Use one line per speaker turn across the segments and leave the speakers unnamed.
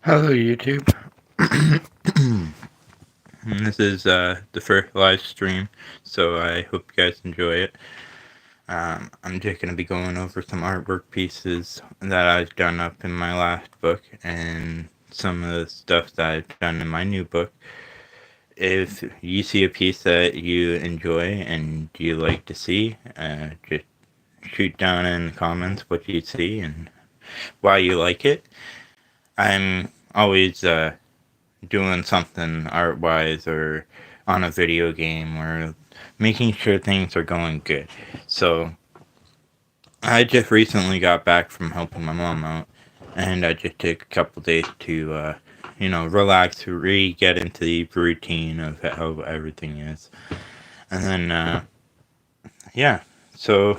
Hello, YouTube. This is the first live stream, so I hope you guys enjoy it. I'm just going to be going over some artwork pieces that I've done up in my last book and some of the stuff that I've done in my new book. If you see a piece that you enjoy and you like to see, just shoot down in the comments what you see and why you like it. I'm always doing something art wise or on a video game or making sure things are going good. So I just recently got back from helping my mom out, and I just took a couple days to, relax, get into the routine of how everything is. And then, yeah, so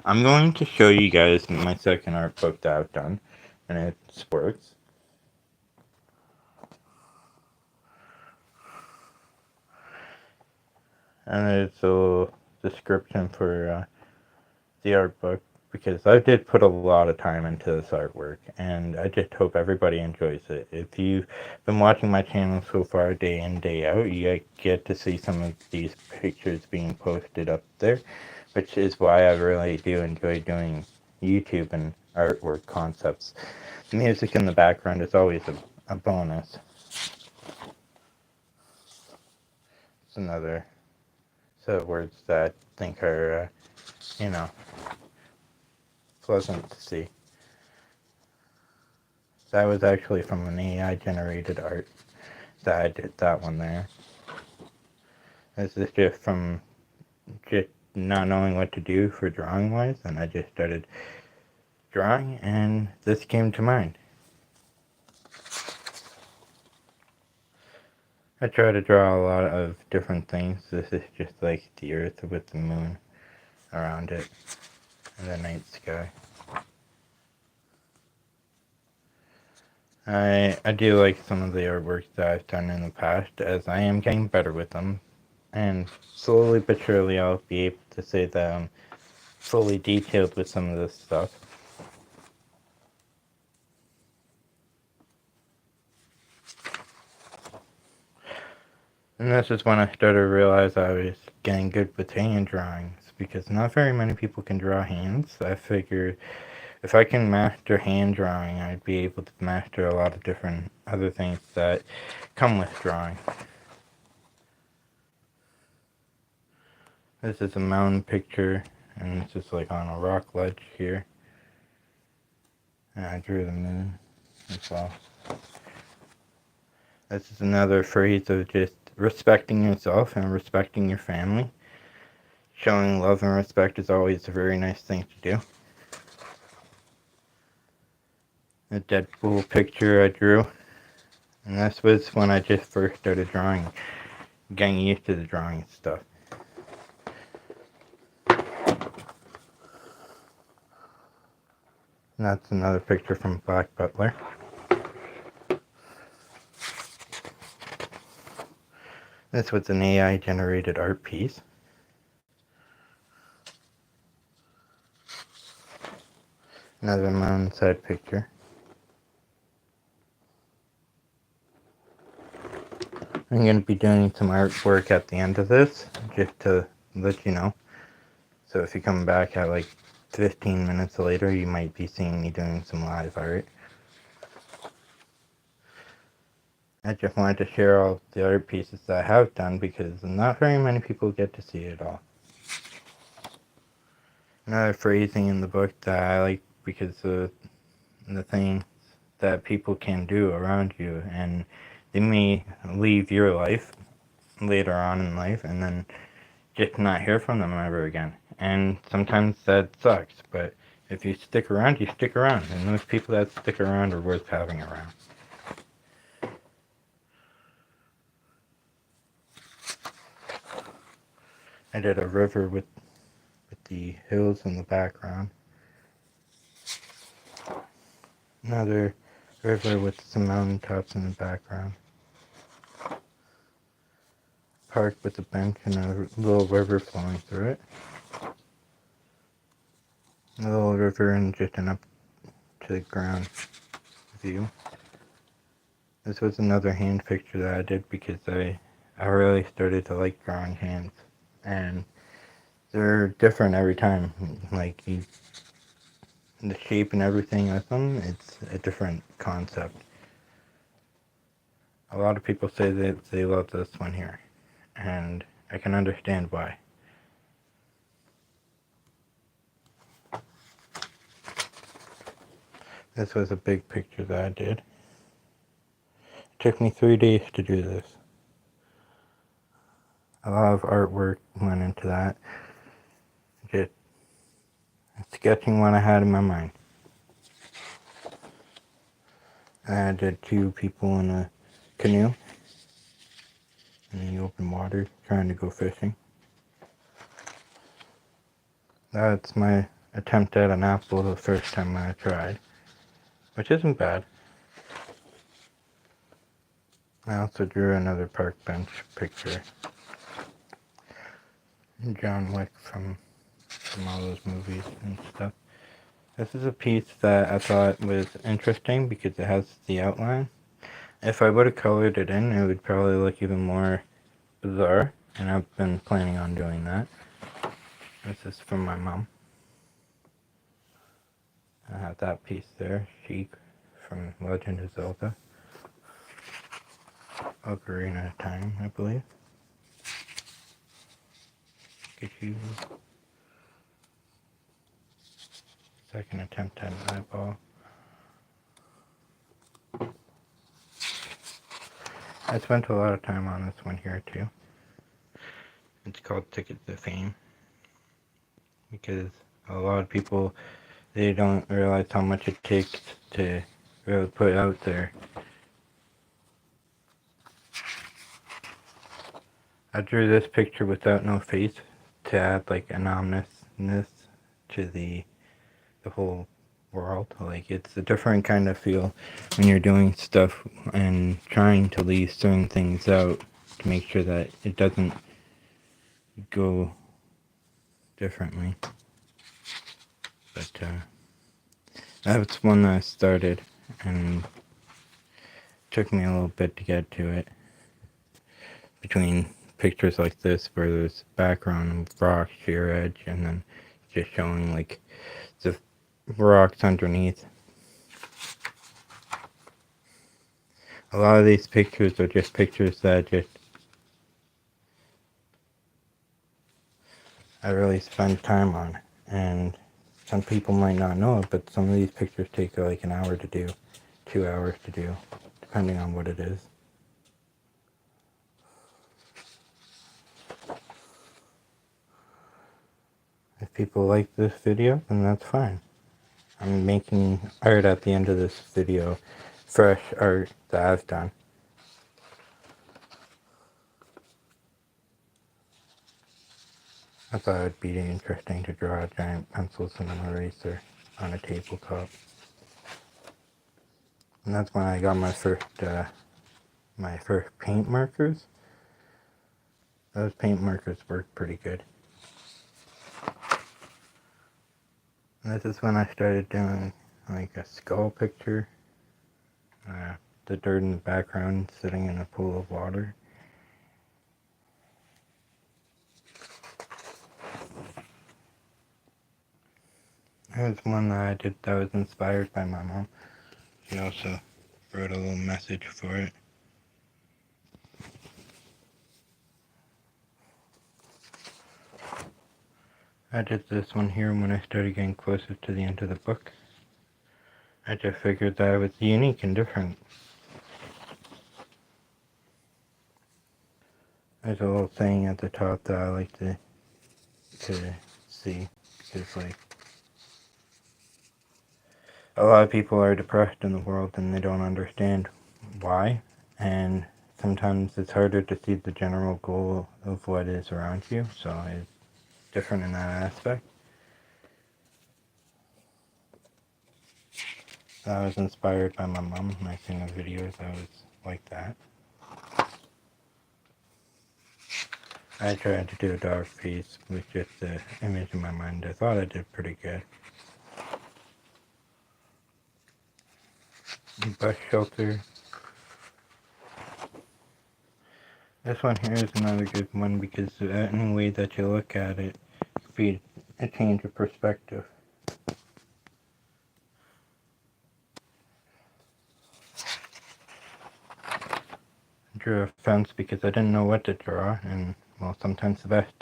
I'm going to show you guys my second art book that I've done, and it's works. And there's a description for the art book because I did put a lot of time into this artwork, and I just hope everybody enjoys it. If you've been watching my channel so far, day in, day out, you get to see some of these pictures being posted up there, which is why I really do enjoy doing YouTube and artwork concepts. The music in the background is always a bonus. It's another set of words that I think are, pleasant to see. That was actually from an AI generated art that I did that one there. This is just from just not knowing what to do for drawing wise, and I just started drawing and this came to mind. I try to draw a lot of different things. This is just like the earth with the moon around it and the night sky. I do like some of the artwork that I've done in the past, as I am getting better with them, and slowly but surely I'll be able to say that I'm fully detailed with some of this stuff. And this is when I started to realize I was getting good with hand drawings, because not very many people can draw hands. I figured if I can master hand drawing, I'd be able to master a lot of different other things that come with drawing. This is a mountain picture, and it's just like on a rock ledge here. And I drew the moon as well. This is another phrase of just respecting yourself and respecting your family. Showing love and respect is always a very nice thing to do. A Deadpool picture I drew. And this was when I just first started drawing, getting used to the drawing stuff. And that's another picture from Black Butler. This was an AI generated art piece. Another mountainside picture. I'm going to be doing some artwork at the end of this, just to let you know. So if you come back at like 15 minutes later, you might be seeing me doing some live art. I just wanted to share all the art pieces that I have done because not very many people get to see it all. Another phrasing in the book that I like because of the things that people can do around you, and they may leave your life later on in life and then just not hear from them ever again. And sometimes that sucks, but if you stick around, you stick around, and those people that stick around are worth having around. I did a river with the hills in the background. Another river with some mountaintops in the background. Park with a bench and a little river flowing through it. A little river and just an up to the ground view. This was another hand picture that I did because I really started to like drawing hands, and they're different every time. Like the shape and everything of them, it's a different concept. A lot of people say that they love this one here, and I can understand why. This was a big picture that I did. It took me 3 days to do this. A lot of artwork went into that. Just sketching what I had in my mind. I did 2 people in a canoe in the open water trying to go fishing. That's my attempt at an apple the first time I tried, which isn't bad. I also drew another park bench picture. John Wick from all those movies and stuff. This is a piece that I thought was interesting because it has the outline. If I would have colored it in, it would probably look even more bizarre, and I've been planning on doing that. This is from my mom. I have that piece there, Sheik from Legend of Zelda. Ocarina of Time, I believe. Get you. Second attempt at an eyeball. I spent a lot of time on this one here too. It's called Ticket to Fame. Because a lot of people, they don't realize how much it takes to really put out there. I drew this picture without no face to add like an ominousness to the whole world. Like it's a different kind of feel when you're doing stuff and trying to leave certain things out to make sure that it doesn't go differently. But that's one that I started, and it took me a little bit to get to it. Between pictures like this where there's background of rock, sheer edge, and then just showing like the rocks underneath. A lot of these pictures are just pictures that I really spend time on, and some people might not know it, but some of these pictures take like an hour to do, 2 hours to do, depending on what it is. If people like this video, then that's fine. I'm making art at the end of this video, fresh art that I've done. I thought it would be interesting to draw giant pencils and an eraser on a tabletop. And that's when I got my first paint markers. Those paint markers work pretty good. And this is when I started doing like a skull picture. The dirt in the background sitting in a pool of water. There's one that I did that was inspired by my mom. She also wrote a little message for it. I did this one here when I started getting closer to the end of the book. I just figured that it was unique and different. There's a little thing at the top that I like to see, because like a lot of people are depressed in the world and they don't understand why, and sometimes it's harder to see the general goal of what is around you, so it's different in that aspect. I was inspired by my mom making a video that was like that. I tried to do a dog piece with just the image in my mind. I thought I did pretty good. Bus shelter. This one here is another good one because any way that you look at it could be a change of perspective. I drew a fence because I didn't know what to draw, and well, sometimes the best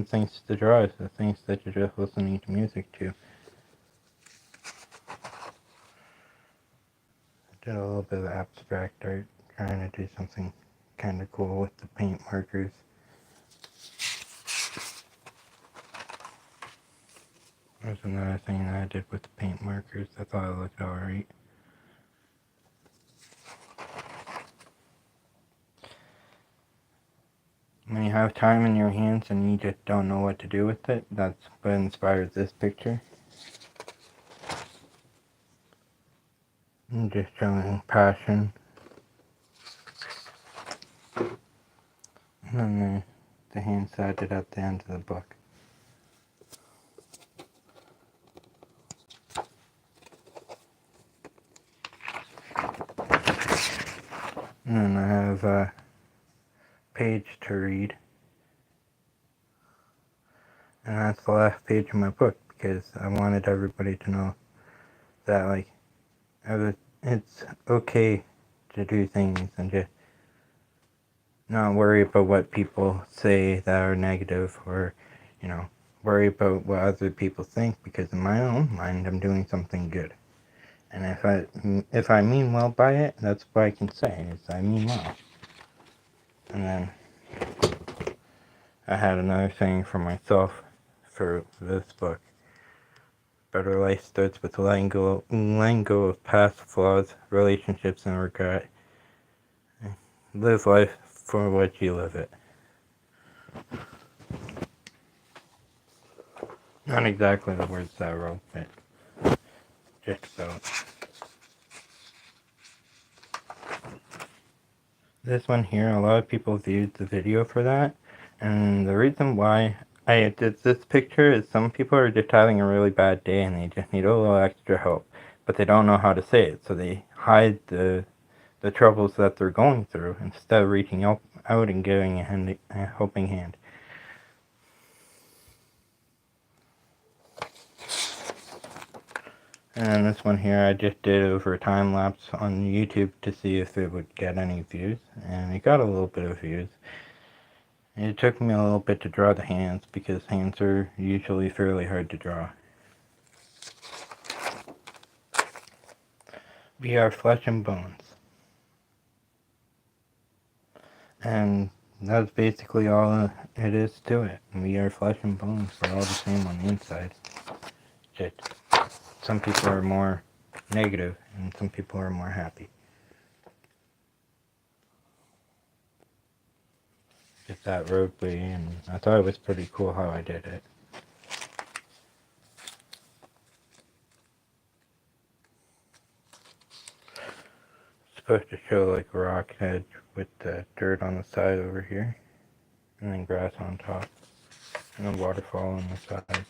things to draw is the things that you're just listening to music to. I did a little bit of abstract art, trying to do something kind of cool with the paint markers. There's another thing that I did with the paint markers. I thought it looked alright. When you have time in your hands and you just don't know what to do with it, that's what inspired this picture. I'm just showing passion. And then the hand sided at the end of the book. And then I have a page to read. And that's the last page of my book because I wanted everybody to know that, like, it's okay to do things and just not worry about what people say that are negative, or, you know, worry about what other people think, because in my own mind I'm doing something good. And if I mean well by it, that's what I can say, is I mean well. And then I had another thing for myself for this book. Better life starts with letting go of past flaws, relationships, and regret. Live life for what you live it. Not exactly the words that I wrote, but just about. This one here, a lot of people viewed the video for that, and the reason why I did this picture is some people are just having a really bad day and they just need a little extra help, but they don't know how to say it, so they hide the troubles that they're going through instead of reaching out and giving a helping hand. And this one here I just did over a time lapse on YouTube to see if it would get any views, and it got a little bit of views. It took me a little bit to draw the hands because hands are usually fairly hard to draw. We are flesh and bones. And that's basically all it is to it. We are flesh and bones. We're all the same on the inside. Just some people are more negative and some people are more happy. Just that roadway, and I thought it was pretty cool how I did it. It's supposed to show like a rock hedge with the dirt on the side over here, and then grass on top, and a waterfall on the side.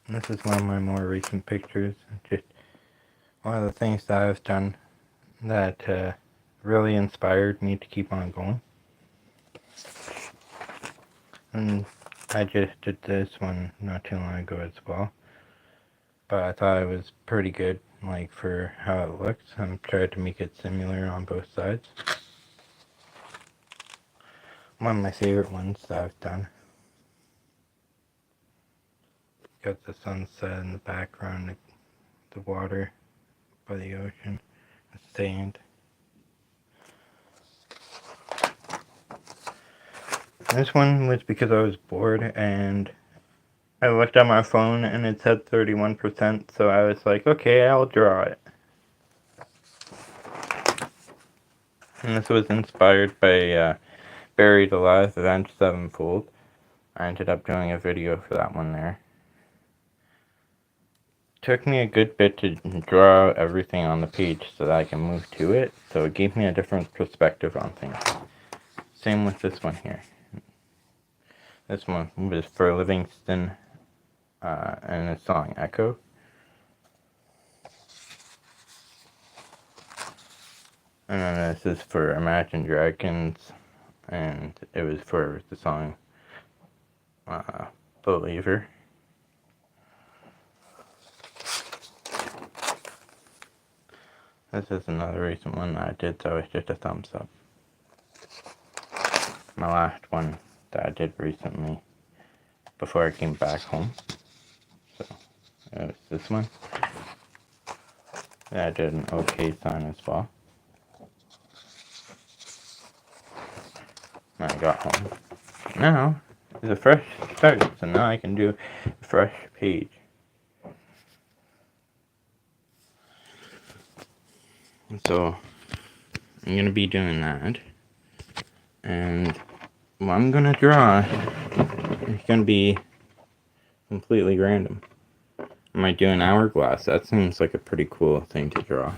And this is one of my more recent pictures. Just one of the things that I've done that really inspired me to keep on going. And I just did this one not too long ago as well. But I thought it was pretty good, like, for how it looks. I'm trying to make it similar on both sides. One of my favorite ones that I've done. Got the sunset in the background, the water by the ocean, the sand. This one was because I was bored and I looked at my phone and it said 31%, so I was like, okay, I'll draw it. And this was inspired by Buried Alive, Avenged Sevenfold. I ended up doing a video for that one there. Took me a good bit to draw everything on the page so that I can move to it, so it gave me a different perspective on things. Same with this one here. This one was for Livingston and his song Echo. And then this is for Imagine Dragons, and it was for the song Believer. This is another recent one that I did, so it's just a thumbs up. My last one that I did recently before I came back home. So it was this one. I did an OK sign as well. When I got home. Now is a fresh start, so now I can do a fresh page. So I'm gonna be doing that, and what I'm gonna draw is gonna be completely random. I might do an hourglass. That seems like a pretty cool thing to draw.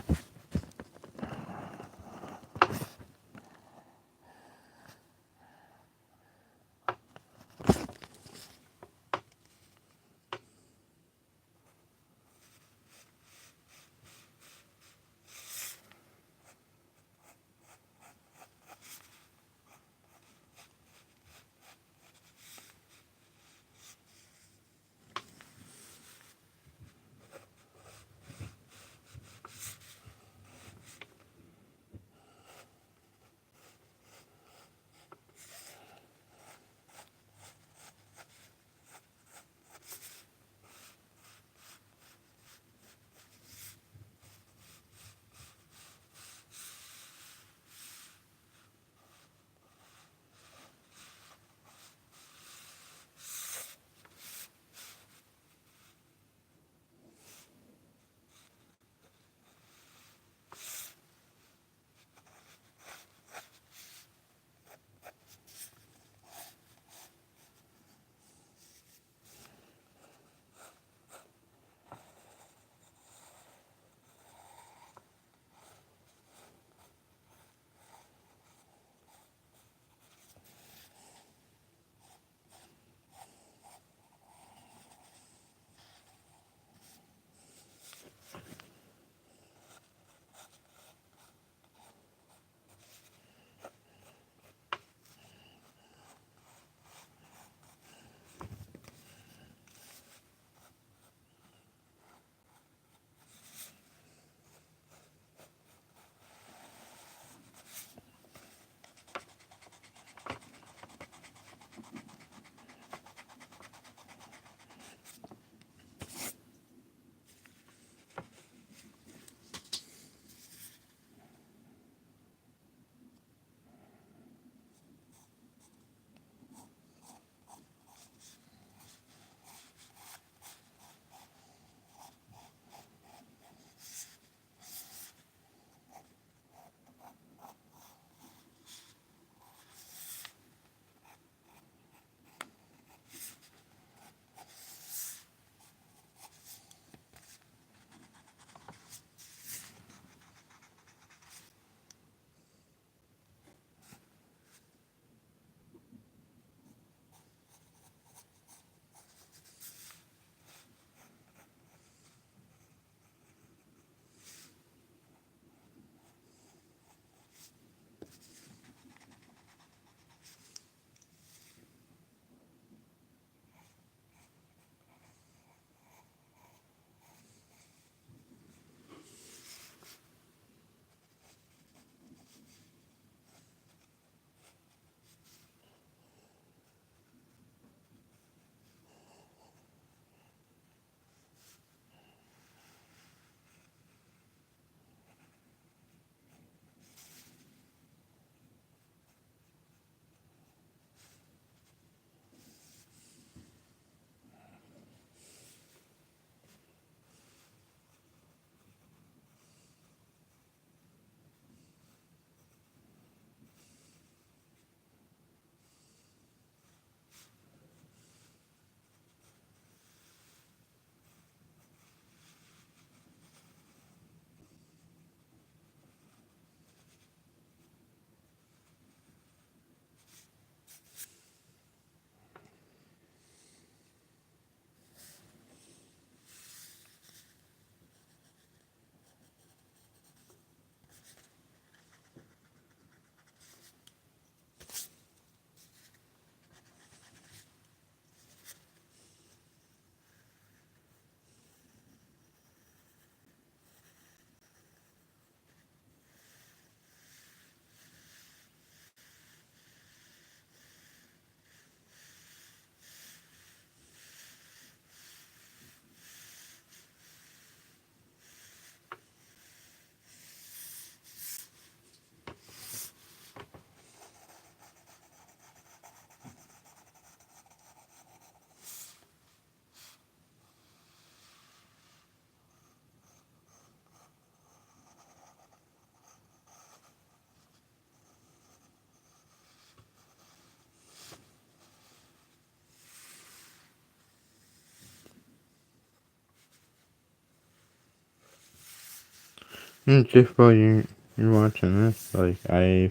Just while you're watching this, like I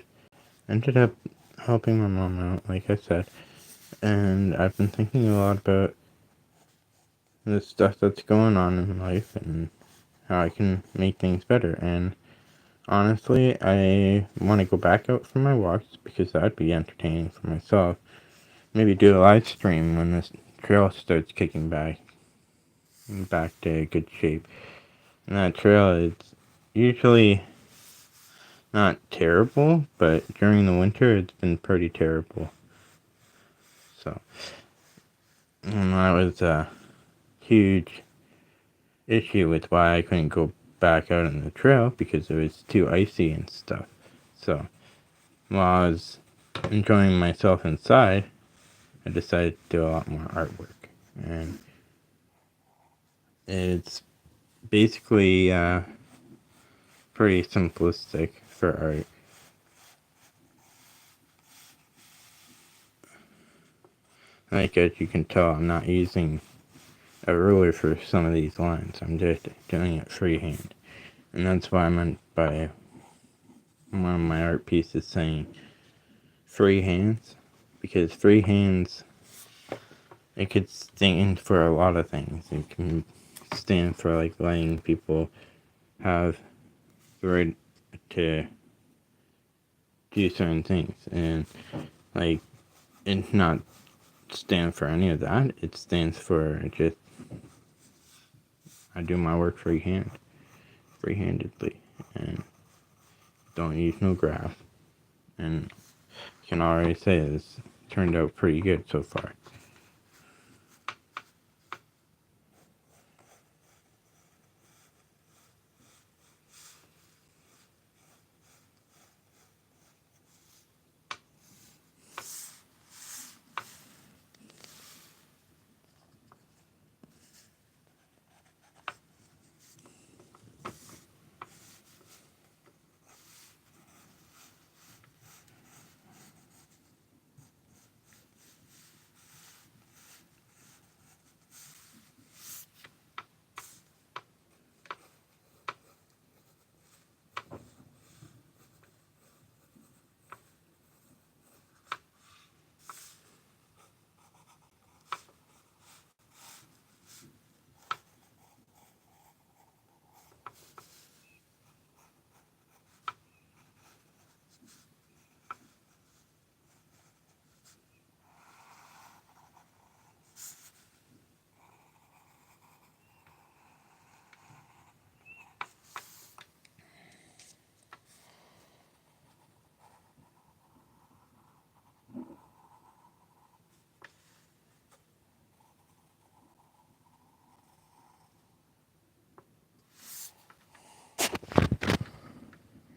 ended up helping my mom out, like I said, and I've been thinking a lot about the stuff that's going on in life and how I can make things better. And honestly, I want to go back out for my walks because that'd be entertaining for myself. Maybe do a live stream when this trail starts kicking back to good shape. And that trail is usually not terrible, but during the winter it's been pretty terrible. So, and that was a huge issue with why I couldn't go back out on the trail because it was too icy and stuff. So, while I was enjoying myself inside, I decided to do a lot more artwork. And it's basically pretty simplistic for art. Like as you can tell, I'm not using a ruler for some of these lines. I'm just doing it freehand. And that's what I meant by one of my art pieces saying free hands. Because free hands, it could stand for a lot of things. It can stand for like letting people have the right to do certain things. And like, it's not stand for any of that. It stands for just I do my work freehandedly, and don't use no graph. And I can already say this turned out pretty good so far.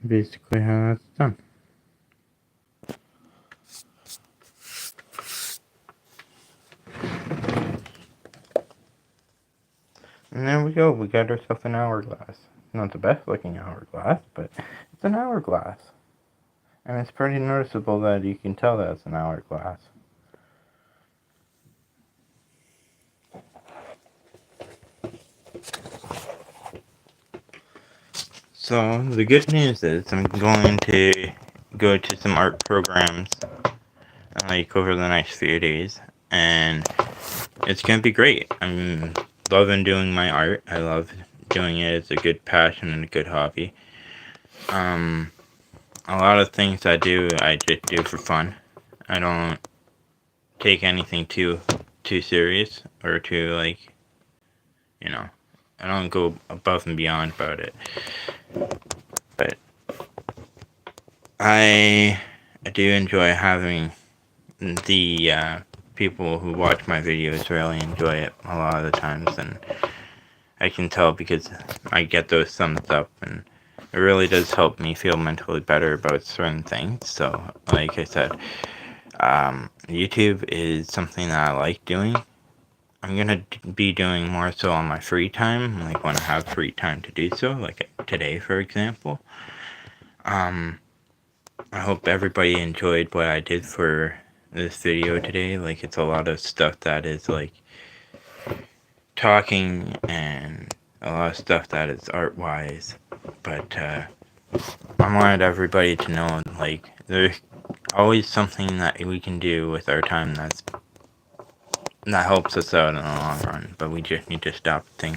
Basically how that's done. And there we go, we got ourselves an hourglass. Not the best looking hourglass, but it's an hourglass. And it's pretty noticeable that you can tell that it's an hourglass. So the good news is I'm going to go to some art programs like over the next few days, and it's gonna be great. I'm loving doing my art. I love doing it. It's a good passion and a good hobby. A lot of things I just do for fun. I don't take anything too serious or too like, you know, I don't go above and beyond about it. But I do enjoy having the people who watch my videos really enjoy it a lot of the times, and I can tell because I get those thumbs up, and it really does help me feel mentally better about certain things. So, like I said, YouTube is something that I like doing. I'm gonna be doing more so on my free time, like when I have free time to do so, like today, for example. I hope everybody enjoyed what I did for this video today. Like, it's a lot of stuff that is like talking and a lot of stuff that is art wise. But I wanted everybody to know, like, there's always something that we can do with our time that helps us out in the long run. But we just need to stop, think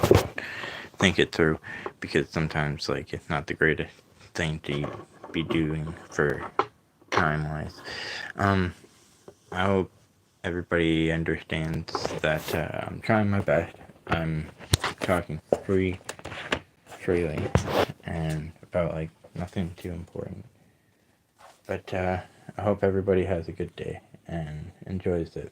it through, because sometimes, like, it's not the greatest thing to be doing for time wise. I hope everybody understands that I'm trying my best. I'm talking freely, and about like nothing too important. But I hope everybody has a good day and enjoys it.